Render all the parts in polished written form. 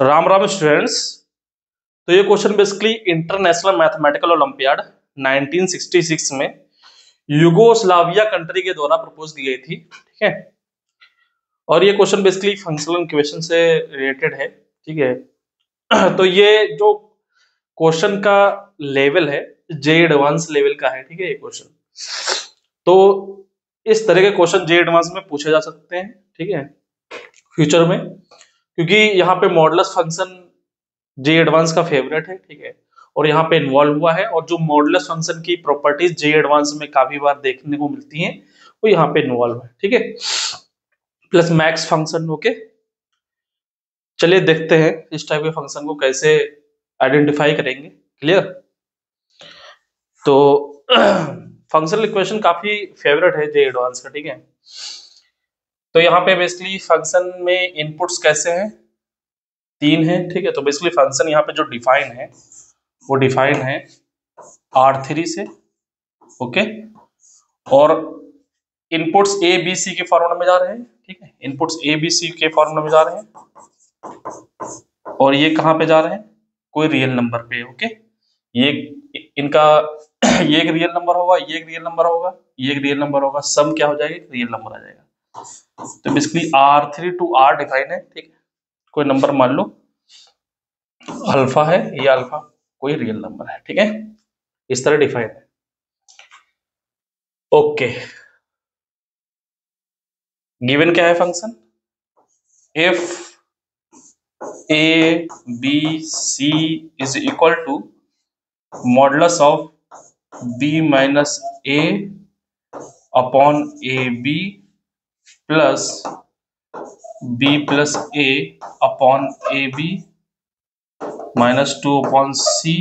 Ram Ram students. तो ये question basically international mathematical olympiad 1966 में यूगोस्लाविया कंट्री के द्वारा प्रपोज की गई थी। ठीक है, और ये क्वेश्चन बेसिकली फंक्शनल इक्वेशन से रिलेटेड है। ठीक है, तो ये जो क्वेश्चन का लेवल है जे एडवांस लेवल का है। ठीक है, ये क्वेश्चन तो इस तरह के क्वेश्चन जे एडवांस में पूछे जा सकते हैं। ठीक है, फ्यूचर में, क्योंकि यहाँ पे मॉडुलस फंक्शन जे एडवांस का फेवरेट है। ठीक है, और यहाँ पे इन्वॉल्व हुआ है, और जो मॉडुलस फंक्शन की प्रॉपर्टीज जे एडवांस में काफी बार देखने को मिलती हैं वो यहाँ पे इन्वॉल्व है। ठीक है, प्लस मैक्स फंक्शन। ओके, चलिए देखते हैं इस टाइप के फंक्शन को कैसे आइडेंटिफाई करेंगे। क्लियर? तो फंक्शनल इक्वेशन काफी फेवरेट है जे एडवांस का। ठीक है, तो यहाँ पे बेसिकली फंक्शन में इनपुट्स कैसे हैं, 3 है। ठीक है, तो बेसिकली फंक्शन यहाँ पे जो डिफाइन है वो डिफाइन है R3 से। ओके, और इनपुट्स ए बी सी के फॉर्मूला में जा रहे हैं। ठीक है, इनपुट्स ए बी सी के फॉर्मूला में जा रहे हैं, और ये कहाँ पे जा रहे हैं, कोई रियल नंबर पे। ओके, ये इनका ये एक रियल नंबर होगा, ये एक रियल नंबर होगा, ये एक रियल नंबर होगा, सम क्या हो जाएगा, रियल नंबर आ जाएगा। तो basically R3 to R define है। ठीक है, कोई नंबर मान लो अल्फा है, ये अल्फा कोई रियल नंबर है। ठीक है, इस तरह डिफाइन है। ओके, गिवन क्या है function, if a b c is equal to modulus of b minus A upon A B plus b plus a upon A b minus 2 upon c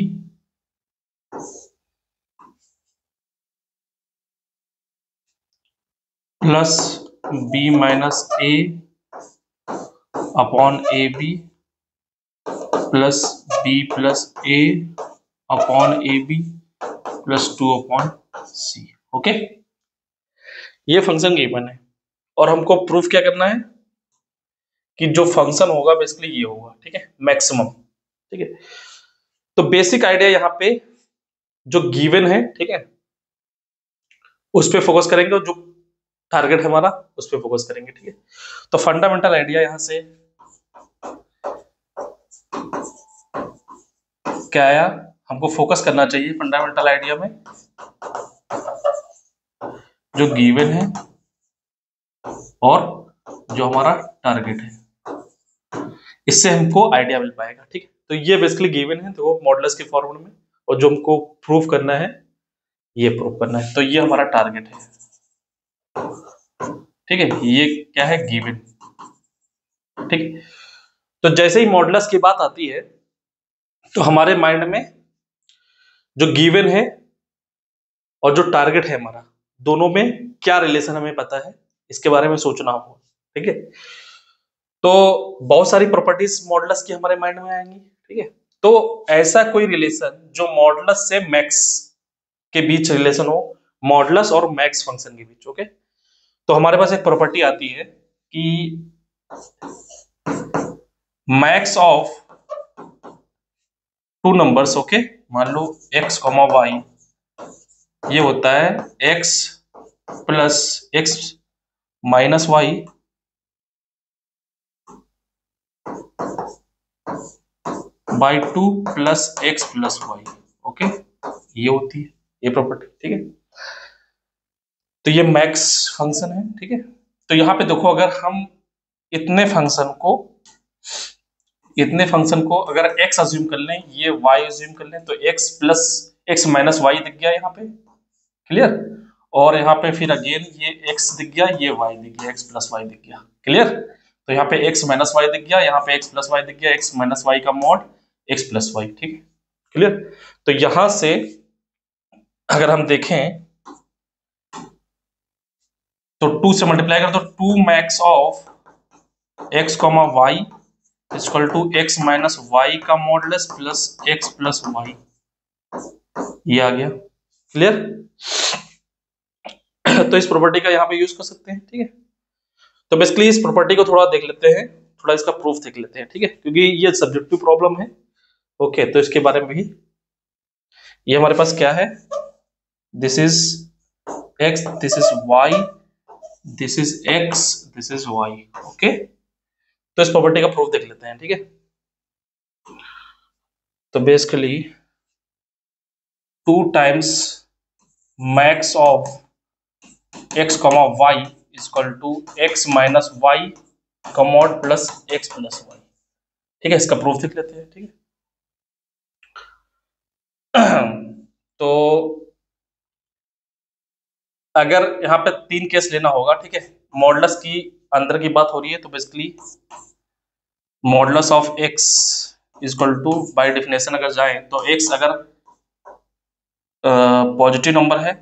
plus b minus A upon A B plus b plus a upon A B plus 2 upon C. Okay, ये function given है, और हमको proof क्या करना है कि जो function होगा बेसिकली ये होगा। ठीक है, मैक्सिमम। ठीक है, तो बेसिक आइडिया यहाँ पे जो गिवन है, ठीक है, उस पर फोकस करेंगे, और जो टारगेट है हमारा उस पर फोकस करेंगे। ठीक है, तो फंडामेंटल आइडिया यहां से क्या आया, हमको फोकस करना चाहिए फंडामेंटल आइडिया में जो गिवन है और जो हमारा टारगेट है, इससे हमको आइडिया मिल पाएगा। ठीक है, तो ये बेसिकली गिवन है, तो मॉडुलस के फॉर्मूले में, और जो हमको प्रूफ करना है ये प्रूफ करना है, तो ये हमारा टारगेट है। ठीक है, ये क्या है, गिवन। ठीक है, तो जैसे ही मॉडुलस की बात आती है तो हमारे माइंड में जो गिवन है और जो टारगेट है हमारा, दोनों में क्या रिलेशन हमें पता है, इसके बारे में सोचना होगा। ठीक है, तो बहुत सारी प्रॉपर्टीज मॉडुलस की हमारे माइंड में आएंगी। ठीक है, तो ऐसा कोई रिलेशन जो मॉडुलस से मैक्स के बीच रिलेशन हो, मॉडुलस और मैक्स फंक्शन के बीच। ओके, तो हमारे पास एक प्रॉपर्टी आती है कि max of two numbers, okay, मान लो x, y, ये होता है x plus x minus y by 2 plus x plus y. Okay, ये होती है ये प्रॉपर्टी। ठीक है, तो ये मैक्स फंक्शन है। ठीक है, तो यहाँ पे देखो, अगर हम इतने फंक्शन को अगर x अज्यूम कर लें, ये y अज्यूम कर लें, तो x plus x minus y दिख गया यहाँ पे। क्लियर? और यहाँ पे फिर अगेन ये x दिख गया, ये y दिख गया, x प्लस वाई दिख गया। क्लियर? तो यहाँ पे x माइनस वाई दिख गया, यहाँ पे x प्लस वाई दिख गया, x माइनस वाई का मॉड x प्लस वाई। ठीक है, क्लियर? तो यहां से अगर हम देखें तो 2 से मल्टीप्लाई कर, तो 2 max of x comma y equal to x minus y का modulus plus x plus y, ये आ गया। क्लियर? तो इस प्रॉपर्टी का यहाँ पे यूज कर सकते हैं। ठीक है, तो बेसिकली इस प्रॉपर्टी को थोड़ा देख लेते हैं, थोड़ा इसका प्रूफ देख लेते हैं, ठीक है, क्योंकि ये सब्जेक्टिव प्रॉब्लम है। ओके, तो इसके बारे में भी, ये हमारे पास क्या है, this is x, this is y, this is x, this is y। Okay, तो इस प्रॉपर्टी का प्रूफ देख लेते हैं, ठीक है। तो basically 2 times max of x, y is equal to x minus y कमॉड प्लस x प्लस वाई, ठीक है, इसका प्रूफ देख लेते हैं, ठीक है। तो अगर यहाँ पे 3 केस लेना होगा, ठीक है, मॉडुलस की अंदर की बात हो रही है, तो basically modulus of x equal to, by definition अगर जाए तो x अगर पॉजिटिव नंबर है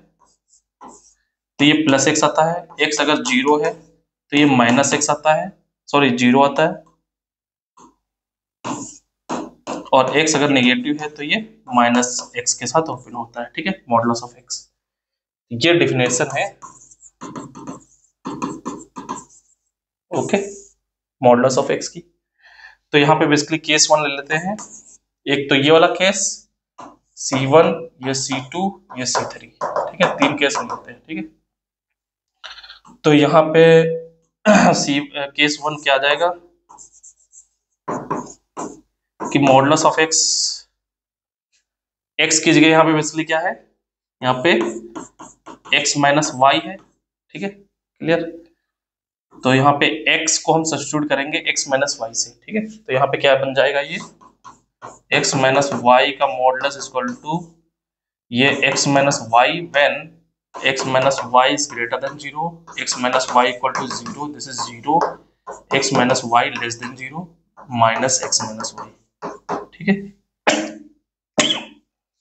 तो ये प्लस x आता है, x अगर 0 है तो ये माइनस x आता है, सॉरी 0 आता है, और x अगर नेगेटिव है तो ये माइनस x के साथ ओपन होता है, ठीक है, मॉडुलस ऑफ x। ये डेफिनेशन है, ओके, मॉडुलस ऑफ x की। तो यहाँ पे बेसिकली केस 1 ले लेते हैं, एक तो ये वाला केस C1, ये C2, ये C3, ठीक है, 3 केस ले लेते हैं, ठीक है। तो यहाँ पे केस 1 क्या आ जाएगा कि मॉडुलस ऑफ x, x की जगह यहाँ पे बेसिकली क्या है, यहाँ पे x माइनस वाई है, ठीक है, क्लियर। तो यहाँ पे x को हम सब्स्टिट्यूट करेंगे x माइनस वाई से, ठीक है। तो यहाँ पे क्या बन जाएगा, ये x माइनस वाई का मॉडुलस इक्वल टू ये x minus y when x minus y is greater than 0, x minus y equal to 0, this is 0, x minus y less than 0 minus x minus y, ठीक है,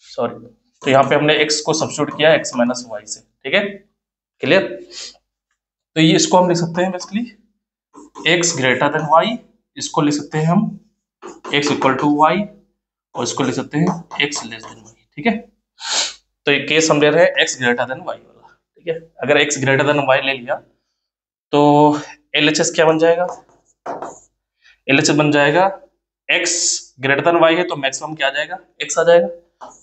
sorry. तो यहाँ पे हमने x को substitute किया x minus Y से, ठीक है, क्लियर। तो ये इसको हम लिख सकते हैं basically x greater than y, इसको लिख सकते हैं हम x इक्वल टू y, और इसको लिख सकते हैं x लेस देन y, ठीक है। तो ये केस हम ले रहे हैं x ग्रेटर देन y वाला, ठीक है। अगर x ग्रेटर देन y ले लिया तो LHS क्या बन जाएगा, LHS बन जाएगा x ग्रेटर देन y है तो मैक्सिमम क्या आ जाएगा, x आ जाएगा,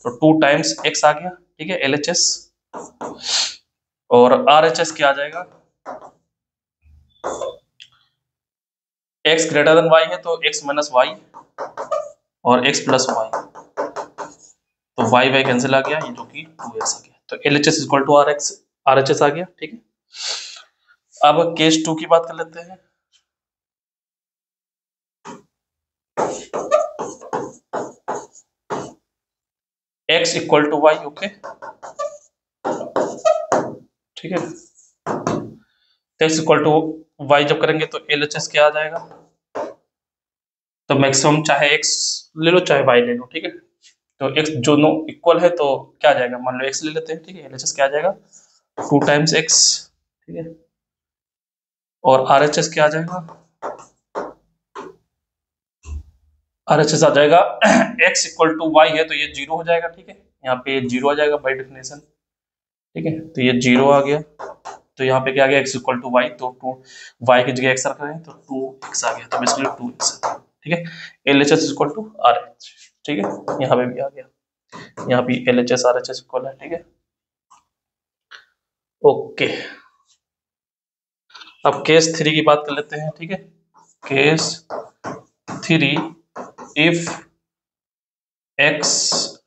तो 2 टाइम्स x आ गया, ठीक है, LHS। और RHS क्या आ जाएगा, x ग्रेटर देन y है तो x माइनस वाई और x प्लस वाई, तो y y कैंसिल आ गया, ये जो कि 2x आ गया, तो LHS इक्वल टू RHS आ गया, ठीक है। अब केस 2 की बात कर लेते हैं। x equal to y, okay, ठीक है। x इक्वल टू वाई जब करेंगे तो LHS क्या आ जाएगा, तो मैक्सिमम चाहे x ले लो चाहे y ले लो, ठीक है। तो x दोनों इक्वल है तो क्या आ जाएगा, मान लो x ले लेते हैं, ठीक है, LHS क्या आ जाएगा 2 टाइम्स x, ठीक है, और RHS क्या आ जाएगा, RHS आ जाएगा x इक्वल टू वाई है तो ये 0 हो जाएगा, ठीक है, यहाँ पे 0 आ जाएगा बाय डेफिनेशन, ठीक है, तो ये 0 आ गया, तो यहाँ पे क्या आ गया x इक्वल टू वाई, तो 2 y की जगह x रख रहे हैं तो 2x आ गया, तो बेसिकली 2x, ठीक है। LHS इक्वल टू RH, ठीक है, यहाँ पे भी आ गया, यहाँ भी LHS RHS इक्वल है, ठीक है, ओके। अब केस 3 की बात कर लेते हैं, ठीक है। Case 3, if x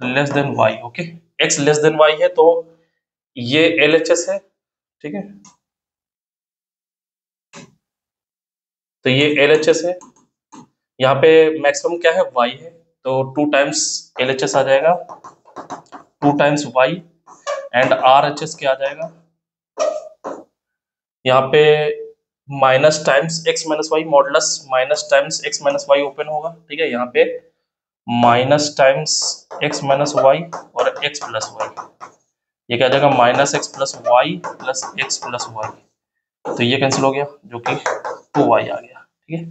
less than y, okay, x less than y है तो ये LHS है, ठीक है, तो ये LHS है, यहाँ पे मैक्सिमम क्या है y है, तो 2 टाइम्स LHS आ जाएगा, 2 टाइम्स y, एंड RHS क्या आ जाएगा, यहाँ पे minus times x minus y, modulus minus times x minus y open होगा, ठीक है, यहाँ पे minus times x minus y और x प्लस वाई, ये क्या आ जाएगा minus x plus y plus x plus y, तो ये कैंसिल हो गया जो कि 2y आ गया, ठीक है।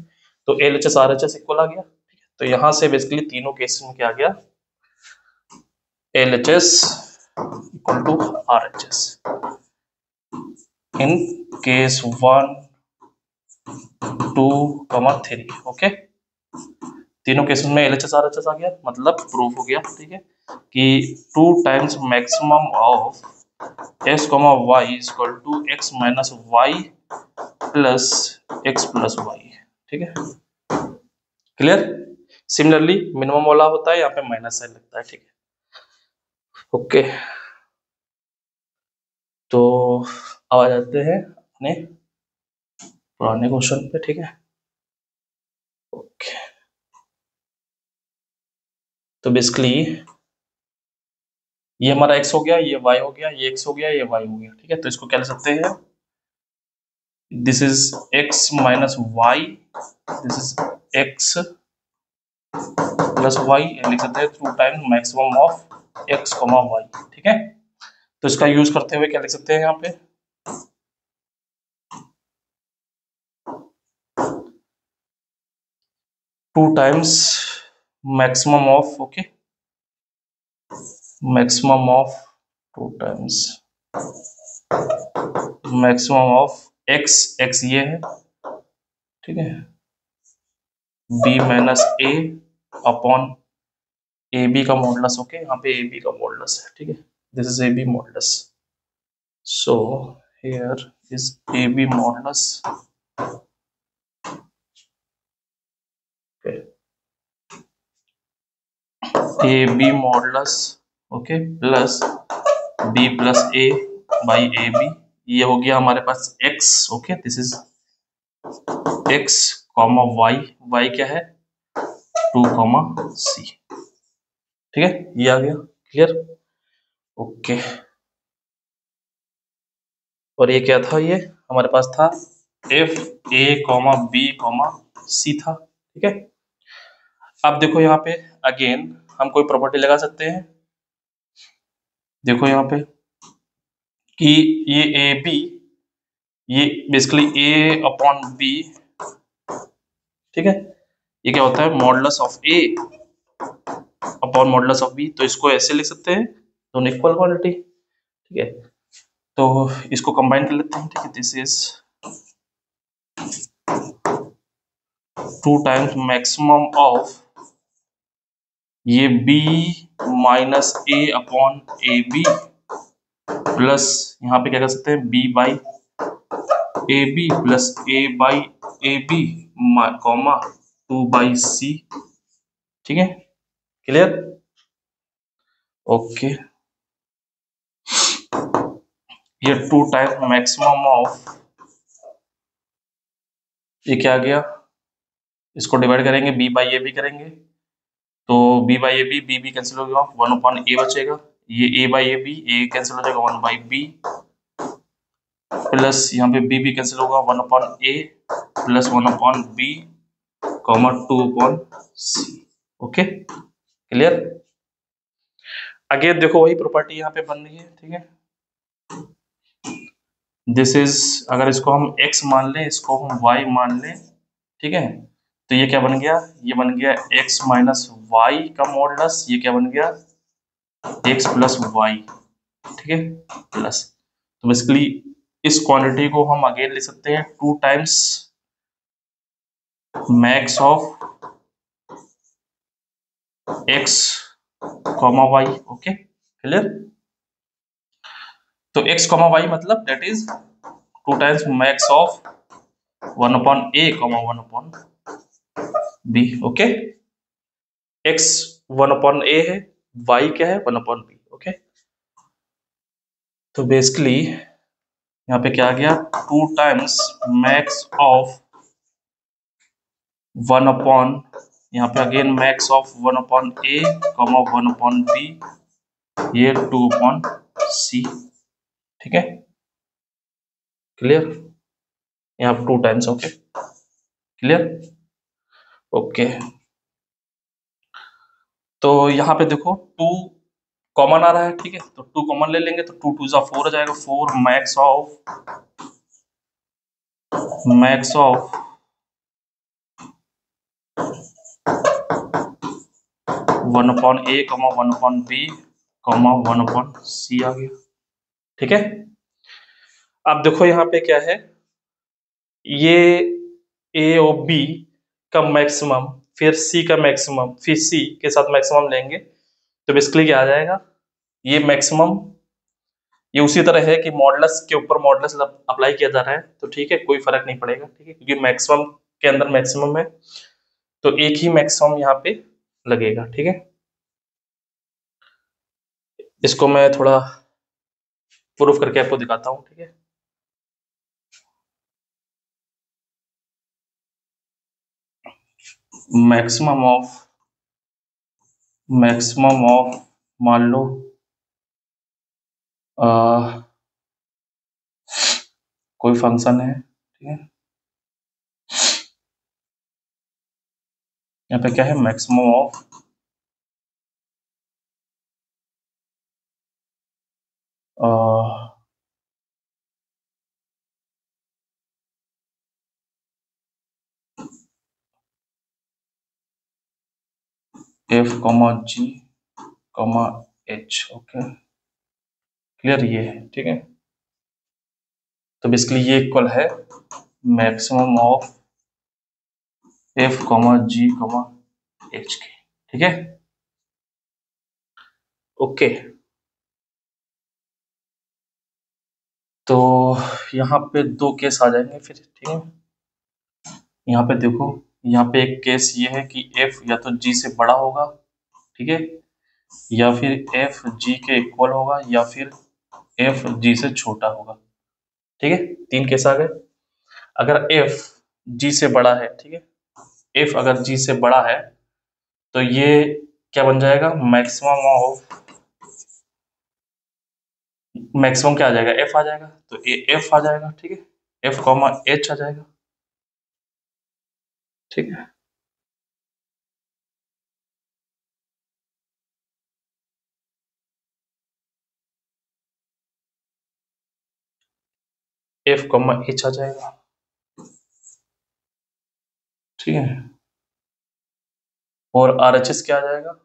तो LHS RHS इक्वल आ गया, ठीक है। तो यहाँ से बेसिकली तीनों केस में क्या आ गया, LHS equal to RHS in case 1, 2, 3। Okay, तीनों केसेस में LHS RHS आ गया, मतलब प्रूफ हो गया। ठीक है कि 2 times maximum of x, y equal to x minus y plus x plus y. ठीक है, क्लियर। सिमिलरली मिनिमम वाला होता है, यहाँ पे माइनस साइन लगता है। ठीक है, ओके। तो अब आ जाते हैं अपने पुराने क्वेश्चन पे। ठीक है, ओके। तो बेसिकली ये हमारा x हो गया, ये y हो गया, ये x हो गया, ये y हो गया। ठीक है, तो इसको क्या लिख सकते हैं, this is x minus y, this is x plus y, लिख सकते हैं 2 times maximum of x, y। ठीक है, तो इसका यूज करते हुए क्या लिख सकते हैं यहाँ पे, 2 times maximum of, okay, maximum of 2 times maximum of x ये है। ठीक है, b minus a upon A b का मॉडुलस। ओके, यहाँ पे ए बी का मॉडुलस है। ठीक है, this is a b modulus, so here is a b modulus. A b modulus, okay, plus b plus A by A b, ये हो गया हमारे पास x। Okay, this is x comma Y, Y क्या है 2 कॉमा सी। ठीक है, ये आ गया, क्लियर, ओके। और ये क्या था, ये हमारे पास था F A comma B comma C था। ठीक है, अब देखो यहाँ पे अगेन हम कोई प्रॉपर्टी लगा सकते हैं। देखो यहाँ पे कि ये ए बी, ये बेसिकली ए अपॉन बी। ठीक है, ये क्या होता है modulus of a upon modulus of b, तो इसको ऐसे लिख सकते हैं, दोनों इक्वल क्वांटिटी। ठीक है, तो इसको कंबाइन कर लेते हैं। ठीक है, this is 2 times maximum of ये b minus A upon A B plus यहाँ पे क्या कर सकते हैं b by A B plus A by A B comma 2 by C. ठीक है, क्लियर, ओके। ये 2 टाइम्स मैक्सिमम ऑफ, ये क्या आ गया, इसको डिवाइड करेंगे b बाई ए बी करेंगे, तो b by A b b cancel हो गया, 1 अपॉन ए बचेगा, ये a by A b, a cancel हो जाएगा 1 बाई बी प्लस यहाँ पे b भी कैंसिल होगा 1 upon A plus 1 upon B comma 2 upon C. Okay, clear. Again देखो वही प्रॉपर्टी यहाँ पे बन रही है। ठीक है, दिस इज, अगर इसको हम x मान लें, इसको हम y मान लें। ठीक है, तो ये क्या बन गया, ये बन गया x माइनस वाई का मॉडुलस, ये क्या बन गया x प्लस वाई। ठीक है, प्लस, तो बेसिकली इस क्वांटिटी को हम अगेन लिख सकते हैं 2 times max of x comma y. Okay, clear. तो x कॉमा वाई मतलब that is 2 times max of 1 upon a comma 1 upon b। Okay, x 1 upon a है, y क्या है 1 अपॉन b। ओके, तो बेसिकली यहाँ पे क्या आ गया 2 टाइम्स मैक्स ऑफ 1 अपॉन, यहाँ पे again max of 1 upon a comma 1 upon b, ये 2 अपॉन c। ठीक है, क्लियर, यहाँ पे 2 टाइम्स। Okay, clear, okay. तो यहाँ पे देखो 2 कॉमन आ रहा है। ठीक है, तो 2 कॉमन ले लेंगे, तो 2 2 जा 4 हो जाएगा, 4 max of 1 upon A comma 1 upon B comma 1 upon C आ गया। ठीक है, अब देखो यहाँ पे क्या है, ये ए और बी का मैक्सिमम, फिर सी का मैक्सिमम, फिर सी के साथ मैक्सिमम लेंगे तो बेसिकली क्या आ जाएगा, ये मैक्सिमम, ये उसी तरह है कि मॉडुलस के ऊपर मॉडुलस अप्लाई किया जा रहा है, तो ठीक है, कोई फर्क नहीं पड़ेगा, ठीक है, क्योंकि मैक्सिमम के अंदर मैक्सिमम है, तो एक ही मैक्सिमम यहाँ पे लगेगा, ठीक है। इसको मैं थोड़ा प्रूफ करके आपको दिखाता हूँ, ठीक है। मैक्सिमम ऑफ मान लो कोई फंक्शन है, ठीक है, यहाँ पे क्या है, maximum of f comma g comma h, okay, clear, ये है, ठीक है। तो बेसिकली ये इक्वल है maximum of f comma g comma h के, ठीक है, ओके। तो यहाँ पे दो केस आ जाएंगे फिर, ठीक है। यहाँ पे देखो, यहाँ पे एक केस ये है कि एफ या तो जी से बड़ा होगा, ठीक है, या फिर एफ जी के इक्वल होगा, या फिर एफ जी से छोटा होगा, ठीक है, तीन केस आ गए। अगर एफ जी से बड़ा है, ठीक है, एफ अगर जी से बड़ा है तो ये क्या बन जाएगा, मैक्सिमम क्या आ जाएगा, एफ आ जाएगा, तो ए एफ आ जाएगा, ठीक है, एफ कॉमा एच आ जाएगा, ठीक है। एफ कॉमा एच आ जाएगा, ठीक है। और आर एच एस क्या आ जाएगा,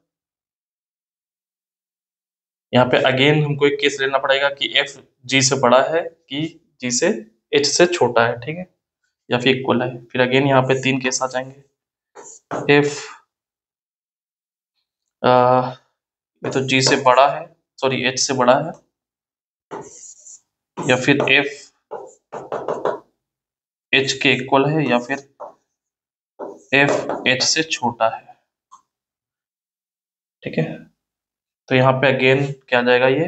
यहाँ पे अगेन हमको एक केस लेना पड़ेगा कि एफ जी से बड़ा है कि जी से एच से छोटा है, ठीक है, या फिर इक्वल है। फिर अगेन यहाँ पे तीन केस आ जाएंगे, एफ ये तो जी से बड़ा है, सॉरी एच से बड़ा है, या फिर एफ एच के इक्वल है, या फिर एफ एच से छोटा है, ठीक है। तो यहाँ पे अगेन क्या आ जाएगा, ये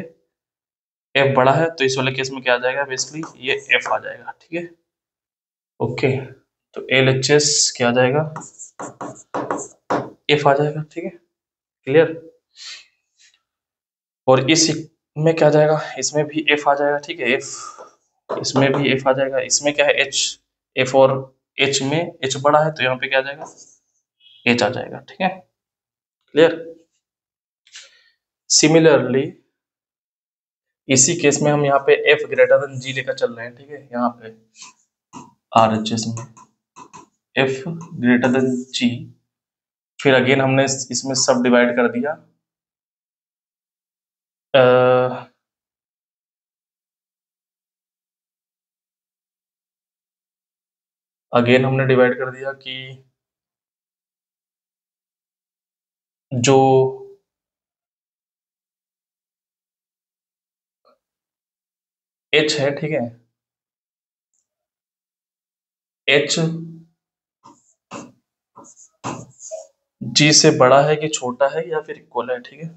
एफ बड़ा है, तो इस वाले केस में क्या आ जाएगा, बेसिकली ये एफ आ जाएगा, ठीक है, ओके। तो एल एच एस क्या आ जाएगा, एफ आ जाएगा, ठीक है, क्लियर। और इस में क्या आ जाएगा, इसमें भी एफ आ जाएगा, ठीक है, एफ इसमें भी एफ आ जाएगा, इसमें क्या है, एच, एफ और एच में एच बड़ा है, तो यहाँ पे क्या आ जाएगा, एच आ जाएगा, ठीक है, क्लियर। सिमिलरली इसी केस में हम यहाँ पे एफ ग्रेटर देन जी लेकर चल रहे हैं, ठीक है, यहाँ पे आर एच एस में एफ ग्रेटर देन जी, फिर अगेन हमने इसमें सब डिवाइड कर दिया, अगेन हमने डिवाइड कर दिया कि जो एच है, ठीक है, एच जी से बड़ा है कि छोटा है, या फिर इक्वल है, ठीक है,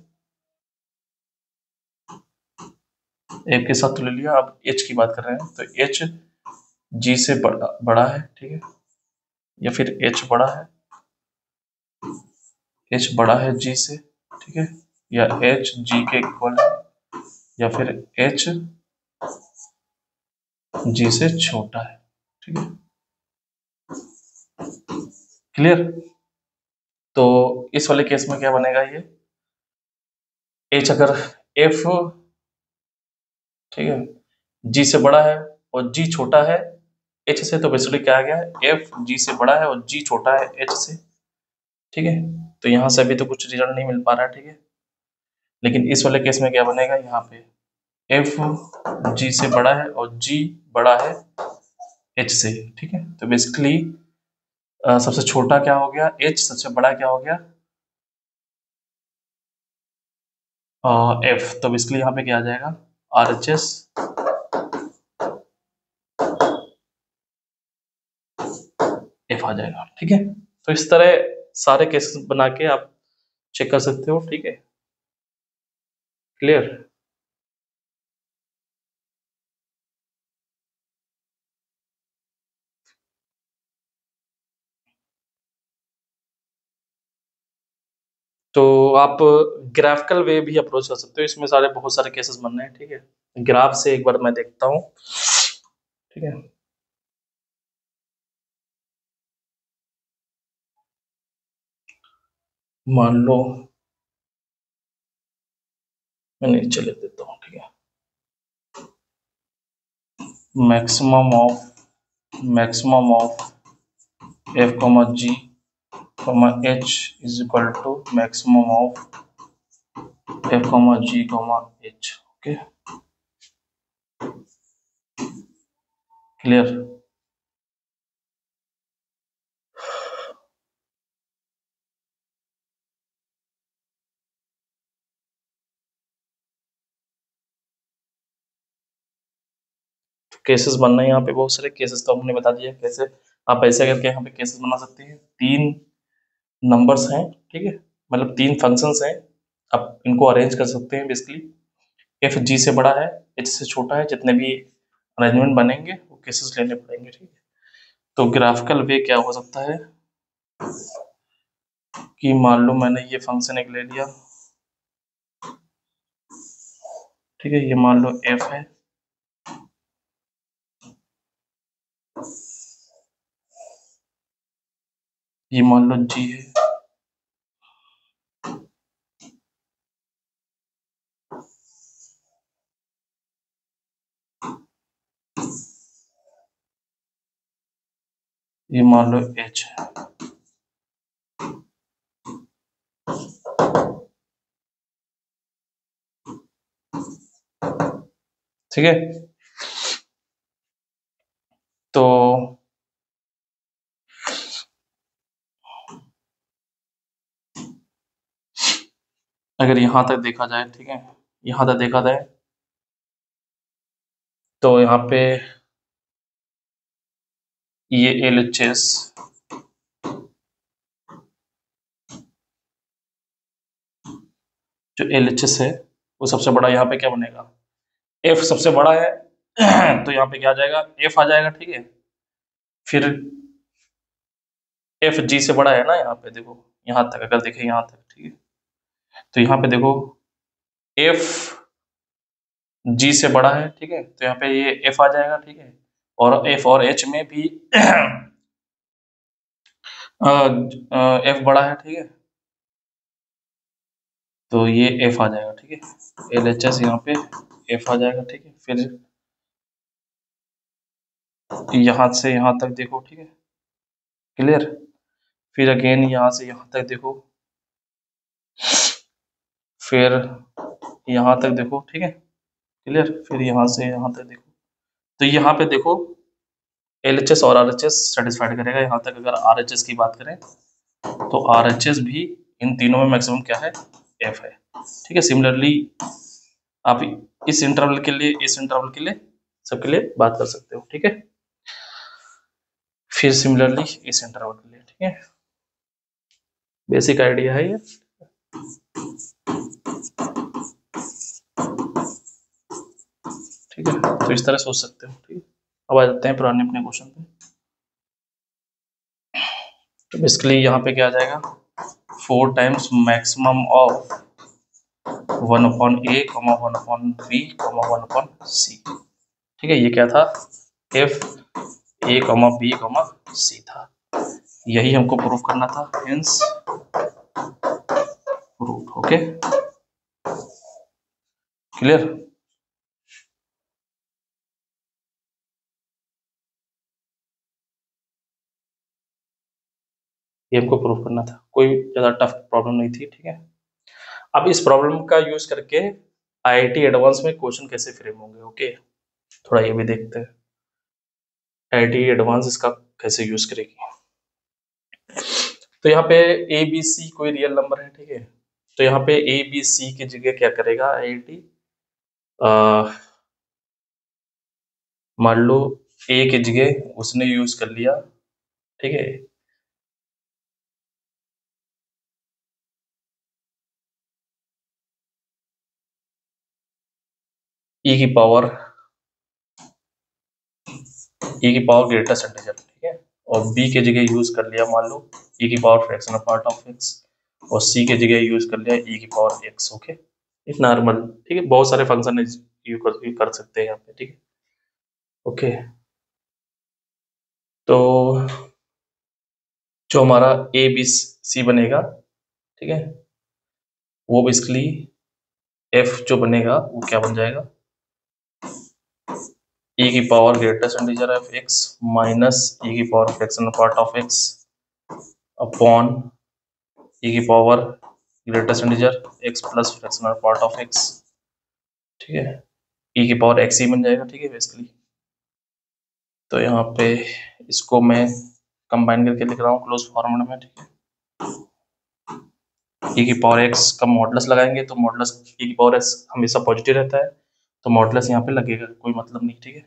एफ के साथ तो ले लिया, अब एच की बात कर रहे हैं, तो एच जी से बड़ा है, ठीक है, या फिर एच बड़ा है, एच बड़ा है जी से, ठीक है, या एच जी के इक्वल है, या फिर एच जी से छोटा है, ठीक है, क्लियर। तो इस वाले केस में क्या बनेगा, ये एच अगर एफ, ठीक है, जी से बड़ा है और जी छोटा है एच से, तो बेसिकली क्या आ गया, एफ जी से बड़ा है और जी छोटा है एच से, ठीक है। तो यहाँ से अभी तो कुछ रिजल्ट नहीं मिल पा रहा है, ठीक है, लेकिन इस वाले केस में क्या बनेगा, यहाँ पे एफ जी से बड़ा है और जी बड़ा है एच से, ठीक है। तो बेसिकली सबसे छोटा क्या हो गया h, सबसे बड़ा क्या हो गया f। तो इसलिए यहाँ पे क्या आ जाएगा RHS f आ जाएगा। ठीक है, तो इस तरह सारे केसेस बना के आप चेक कर सकते हो। ठीक है, क्लियर। तो आप ग्राफिकल वे भी अप्रोच कर सकते हो, इसमें सारे बहुत सारे केसेस बनने हैं। ठीक है, ग्राफ से एक बार मैं देखता हूँ। ठीक है, मान लो मैं नीचे लिख देता हूँ। ठीक है, maximum of f comma g comma h is equal to maximum of f comma g comma h। Okay, clear. Cases बनना है यहाँ पे, बहुत सारे केसेस तो हमने बता दिया कैसे आप ऐसे करके यहाँ पे केसेस बना सकते हैं। 3 नंबर्स हैं, ठीक है, मतलब 3 फंक्शंस हैं, आप इनको अरेंज कर सकते हैं। बेसिकली एफ जी से बड़ा है, एच से छोटा है, जितने भी अरेंजमेंट बनेंगे वो केसेस लेने पड़ेंगे। ठीक है, तो ग्राफिकल वे क्या हो सकता है कि मान लो मैंने ये फंक्शन एक ले लिया। ठीक है, ये मान लो एफ है, ये मान लो जी है, ये मान लो एच है। ठीक है, तो अगर यहाँ तक देखा जाए, ठीक है, यहाँ तक देखा जाए तो यहाँ पे ये LHS जो LHS है वो सबसे बड़ा, यहाँ पे क्या बनेगा F सबसे बड़ा है तो यहाँ पे क्या आ जाएगा F आ जाएगा। ठीक है, फिर F G से बड़ा है ना, यहाँ पे देखो, यहाँ तक अगर देखें यहाँ तक, ठीक है, तो यहाँ पे देखो F G से बड़ा है। ठीक है, तो यहाँ पे ये F आ जाएगा। ठीक है, और F और H में भी F बड़ा है। ठीक है, तो ये F आ जाएगा। ठीक है, LHS यहाँ पे F आ जाएगा। ठीक है, फिर यहाँ से यहाँ तक देखो। ठीक है, क्लियर। फिर अगेन यहाँ से यहाँ तक देखो, फिर यहाँ तक देखो। ठीक है, क्लियर। फिर यहाँ से यहाँ तक देखो, तो यहाँ पे देखो LHS और RHS सेटिस्फाइड करेगा। यहाँ तक अगर RHS की बात करें तो RHS भी इन तीनों में मैक्सिमम क्या है F है। ठीक है, सिमिलरली आप इस इंटरवल के लिए, इस इंटरवल के लिए, सबके लिए बात कर सकते हो। ठीक है, फिर सिमिलरली इस इंटरवल के लिए। ठीक है, बेसिक आइडिया है ये। ठीक है, तो इस तरह सोच सकते हो। ठीक है, अब आ जाते हैं पुराने अपने क्वेश्चन पे। तो बेसिकली यहाँ पे क्या आ जाएगा 4 times maximum of 1/a, 1/b, 1/c। ठीक है, ये क्या था f a, b, c था। यही हमको प्रूफ करना था, हेंस प्रूफ। Okay, clear. ये हमको प्रूफ करना था, कोई ज्यादा टफ प्रॉब्लम नहीं थी। ठीक है, अब इस प्रॉब्लम का यूज करके IIT एडवांस में क्वेश्चन कैसे फ्रेम होंगे। ओके, थोड़ा ये भी देखते हैं IIT एडवांस इसका कैसे यूज करेगी। तो यहाँ पे ए बी सी कोई रियल नंबर है, ठीक है। तो यहाँ पे ए बी सी की जगह क्या करेगा आई टी, मान लो ए की जगह उसने यूज कर लिया, ठीक है, ई की पावर ग्रेटेस्ट इंटीजर, ठीक है। और बी के जगह यूज कर लिया मान लो ई की power fractional part of x, और सी के जगह यूज कर लिया ई की पावर एक्स, ओके। एक नॉर्मल, ठीक है, बहुत सारे फंक्शन यूज कर सकते हैं यहाँ पे, ठीक है, ओके। तो जो हमारा ए बी सी बनेगा, ठीक है, वो बेसिकली एफ जो बनेगा वो क्या बन जाएगा, ई की power greatest integer of x minus e की power fractional part of x upon e की power greatest integer x plus fractional part of x, ठीक है, ई की पावर एक्स ही बन जाएगा, ठीक है बेसिकली। तो यहाँ पे इसको मैं कंबाइन करके लिख रहा हूँ क्लोज फॉर्मूला में, ठीक है। ई की पावर एक्स का मॉडुलस लगाएंगे तो मॉडुलस ई की पावर एक्स हमेशा पॉजिटिव रहता है, तो मॉडुलस यहाँ पे लगेगा, कोई मतलब नहीं, ठीक है।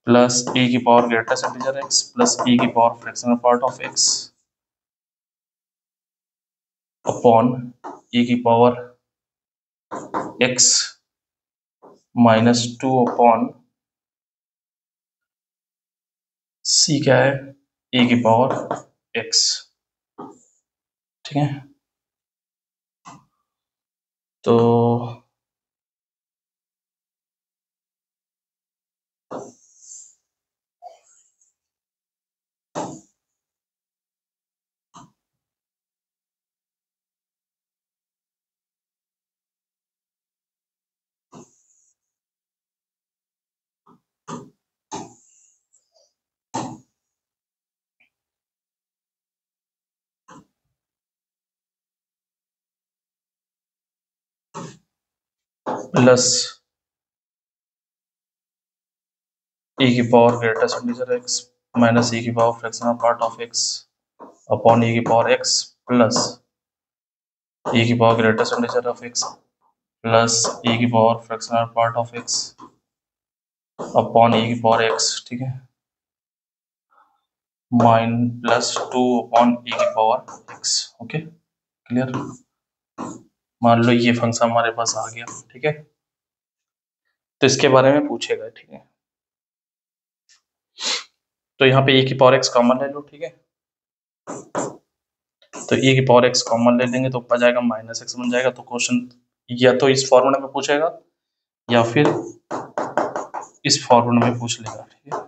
प्लस ई की power greatest integer x plus e की power fractional part of x upon e की power x minus 2 upon C क्या है ई की पावर एक्स, ठीक है। तो प्लस ई की power greatest integer x minus e की power fractional part of x upon e की पावर एक्स प्लस ई की power greatest integer of x plus e की power fractional part of x upon e की power x, ठीक है, mine plus 2 upon e की power x, okay clear. मान लो ये function हमारे पास आ गया, ठीक है, तो इसके बारे में पूछेगा, ठीक है। तो यहाँ पे e की पावर x कॉमन ले लो, ठीक है, तो e की पावर x कॉमन ले लेंगे तो ऊपर जाएगा माइनस एक्स बन जाएगा। तो क्वेश्चन या तो इस फॉर्मूला में पूछेगा या फिर इस फॉर्मूला में पूछ लेगा, ठीक है।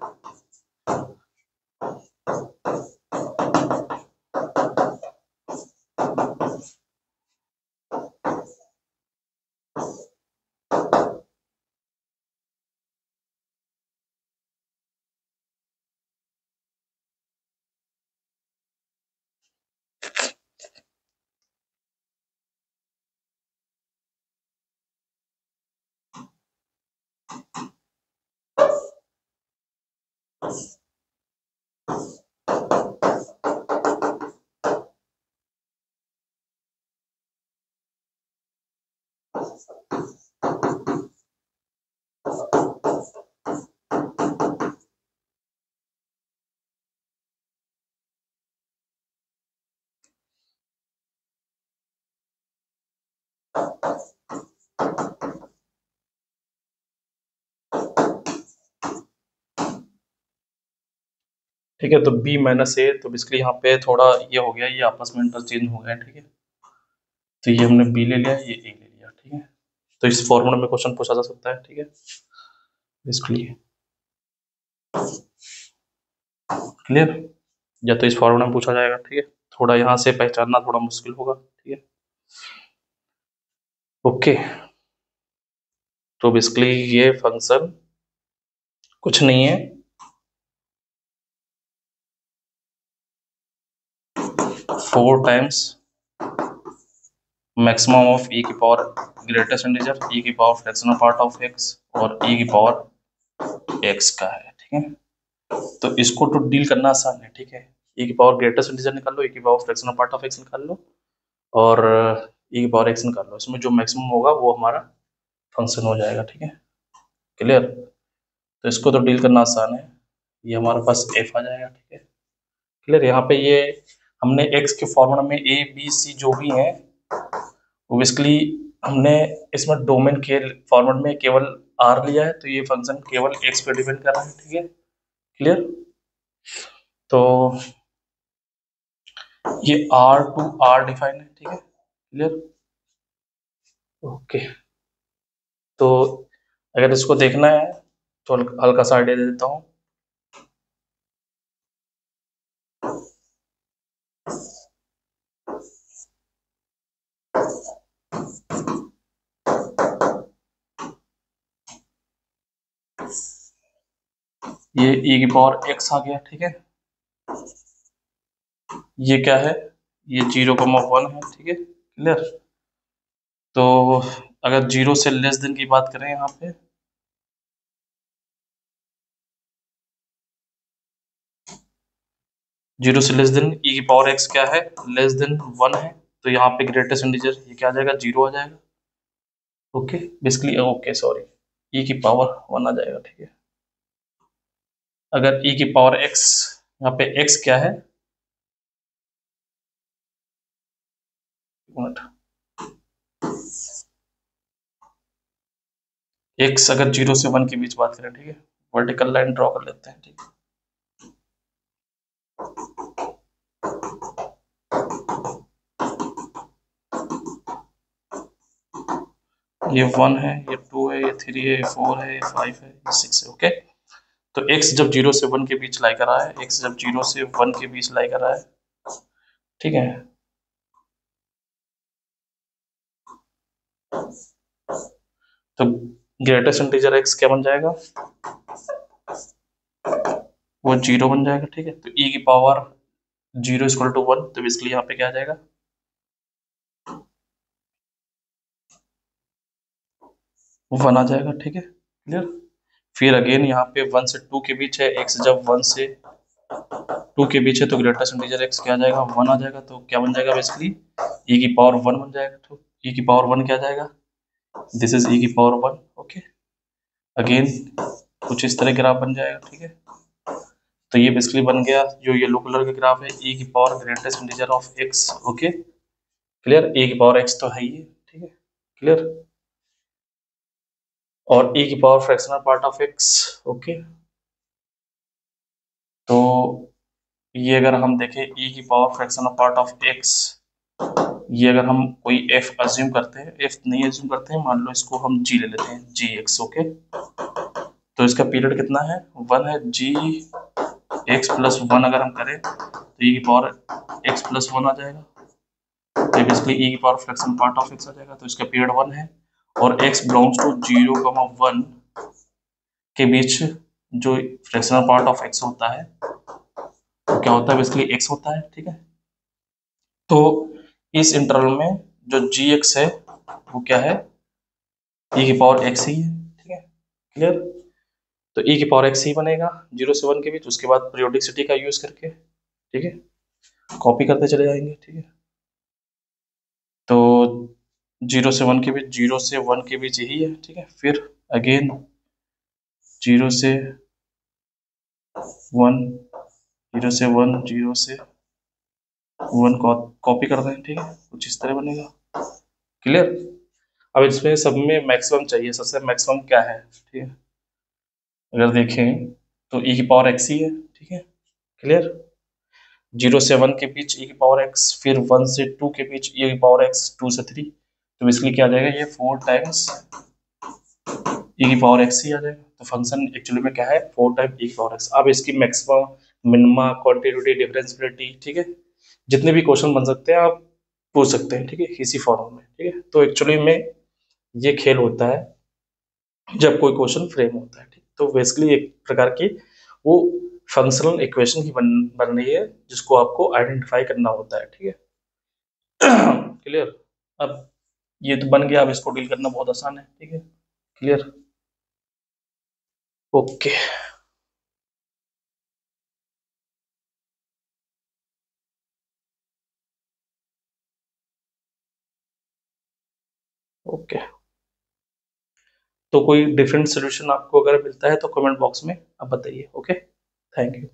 ठीक है, तो b माइनस ए, तो बेसिकली यहाँ पे थोड़ा ये हो गया, ये आपस में इंटरचेंज हो गया, ठीक है। तो ये हमने b ले लिया, ये a ले लिया, ठीक है। तो इस फॉर्मूला में क्वेश्चन पूछा जा सकता है, ठीक है, बेसिकली क्लियर। या तो इस फॉर्मूला में पूछा जाएगा, ठीक है, थोड़ा यहाँ से पहचानना थोड़ा मुश्किल होगा, ठीक है, ओके। तो बेसिकली ये फंक्शन कुछ नहीं है, 4 टाइम्स मैक्सिमम ऑफ e की पावर ग्रेटेस्ट इंटीजर e की power fractional part of x और e की पावर x का है, ठीक है। तो इसको तो डील करना आसान है, ठीक है। ई की पावर ग्रेटेस्ट इंटीजर निकाल लो, ई की power fractional part of x निकाल लो, और ई की पावर एक्स निकाल लो। इसमें जो मैक्सिमम होगा वो हमारा फंक्शन हो जाएगा। ठीक है, क्लियर। तो इसको तो डील करना आसान है, ये हमारे पास एफ आ जाएगा। ठीक है, क्लियर। यहाँ पे ये हमने एक्स के फॉर्मूला में ए बी सी जो भी है वो बेसिकली हमने इसमें डोमेन के फॉर्मेट में केवल आर लिया है, तो ये फंक्शन केवल एक्स पे डिपेंड कर रहा है। ठीक है, क्लियर। तो ये आर टू आर डिफाइन है। ठीक है, क्लियर, ओके। तो अगर इसको देखना है तो हल्का सा आइडिया दे देता हूँ। ये e की पावर x आ गया। ठीक है, ये क्या है, ये 0,1 है। ठीक है, क्लियर। तो अगर 0 से लेस देन की बात करें यहाँ पे, जीरो से लेस देन ई की पावर एक्स क्या है, लेस देन 1 है, तो यहाँ पे ग्रेटेस्ट इंटीजर ये क्या आ जाएगा, 0 आ जाएगा। ओके, बेसिकली ओके सॉरी, ई की पावर 1 आ जाएगा। ठीक है, अगर ई की पावर एक्स, यहाँ पे एक्स क्या है, एक्स अगर 0 से 1 के बीच बात करें, ठीक है, वर्टिकल लाइन ड्रॉ कर लेते हैं। ठीक है, ये 1 है, ये 2 है, ये 3 है, ये 4 है, ये 5 है, ये 6 है। ओके, तो x जब 0 से 1 के बीच लाई कर रहा है, x जब 0 से 1 के बीच लाई कर रहा है, ठीक है, तो ग्रेटेस्ट इंटीजर x क्या बन जाएगा, वो 0 बन जाएगा। ठीक है, तो e की पावर 0 इक्वल टू 1, तो बेसिकली यहाँ पे क्या आ जाएगा, 1 आ जाएगा। ठीक है, क्लियर। फिर अगेन यहाँ पे 1 से 2 के बीच है, x जब 1 से 2 के बीच है तो ग्रेटेस्ट इंटीजर x क्या आ जाएगा, 1 आ जाएगा। तो क्या बन जाएगा, बेसिकली e की पावर 1 बन जाएगा। तो e की पावर 1 क्या आ जाएगा, दिस इज e की पावर 1। ओके, अगेन कुछ इस तरह ग्राफ बन जाएगा। ठीक है, तो ये बेसिकली बन गया जो येलो कलर का ग्राफ है, e की power greatest integer of x। Okay, clear, e की पावर x तो है ही है। ठीक है, क्लियर, और e की power fractional part of x। Okay, तो ये अगर हम देखें e की power fractional part of x, ये अगर हम कोई f अज्यूम करते हैं, f नहीं अज्यूम करते हैं, मान लो इसको हम g ले लेते हैं, gx। ओके, तो इसका पीरियड कितना है, 1 है, g x प्लस 1 अगर हम करें तो e की पावर x प्लस 1 आ जाएगा। तो बेसिकली e की power fraction part of x आ जाएगा, तो इसका पीरियड 1 है, और x बिलोंग्स टू 0,1 के बीच जो फ्रैक्शनल पार्ट ऑफ x होता है तो क्या होता है, बेसिकली x होता है। ठीक है, तो इस इंटरवल में जो gx है वो क्या है, e की पावर x ही है। ठीक है, क्लियर, तो e की पावर x ही बनेगा 0 से 1 के बीच, उसके बाद पीरियोडिसिटी का यूज करके, ठीक है, कॉपी करते चले जाएंगे। ठीक है, तो 0 से 1 के बीच, 0 से 1 के बीच यही है। ठीक है, फिर अगेन 0 से 1, 0 से 1, 0 से 1 कॉपी कर दें। ठीक है, कुछ इस तरह बनेगा। क्लियर, अब इसमें सब में मैक्सिमम चाहिए, सबसे मैक्सिमम क्या है। ठीक है, अगर देखें तो e की पावर x ही है। ठीक है, क्लियर, 0 से 1 के बीच e की पावर x, फिर 1 से 2 के बीच e की पावर x, 2 से 3, तो बेसिकली क्या आ जाएगा, ये 4 टाइम्स e की पावर x ही आ जाएगा। तो फंक्शन एक्चुअली में क्या है, 4 टाइम e की पावर x। अब इसकी मैक्सिमम, मिनिमा, क्वांटिटी, डिफरेंशियबिलिटी, ठीक है, जितने भी क्वेश्चन बन सकते हैं आप पूछ सकते हैं। ठीक है, इसी फॉर्म में। ठीक है, तो एक्चुअली में ये खेल होता है जब कोई क्वेश्चन फ्रेम होता है। ठीक, तो बेसिकली एक प्रकार की वो फंक्शनल इक्वेशन ही बन रही है जिसको आपको आइडेंटिफाई करना होता है। ठीक है, क्लियर, अब ये तो बन गया, अब इसको डील करना बहुत आसान है। ठीक है, क्लियर, ओके। ओके, तो कोई डिफरेंट सोल्यूशन आपको अगर मिलता है तो कमेंट बॉक्स में आप बताइए। Okay, thank you.